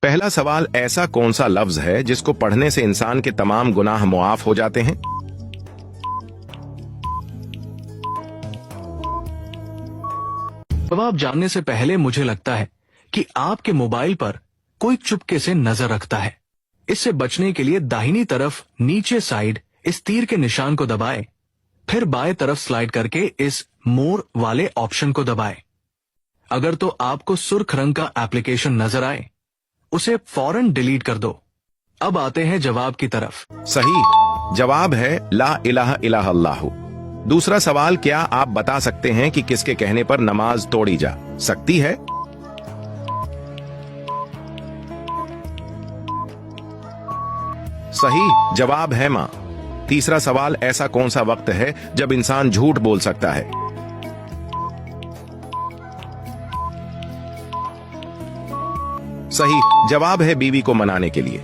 पहला सवाल, ऐसा कौन सा लफ्ज है जिसको पढ़ने से इंसान के तमाम गुनाह मुआफ हो जाते हैं? जवाब जानने से पहले मुझे लगता है कि आपके मोबाइल पर कोई चुपके से नजर रखता है। इससे बचने के लिए दाहिनी तरफ नीचे साइड इस तीर के निशान को दबाएं, फिर बाएं तरफ स्लाइड करके इस मोर वाले ऑप्शन को दबाएं। अगर तो आपको सुर्ख रंग का एप्लीकेशन नजर आए, उसे फौरन डिलीट कर दो। अब आते हैं जवाब की तरफ। सही जवाब है ला इलाहा इल्लल्लाहु। दूसरा सवाल, क्या आप बता सकते हैं कि किसके कहने पर नमाज तोड़ी जा सकती है? सही जवाब है मां। तीसरा सवाल, ऐसा कौन सा वक्त है जब इंसान झूठ बोल सकता है? सही जवाब है बीवी को मनाने के लिए।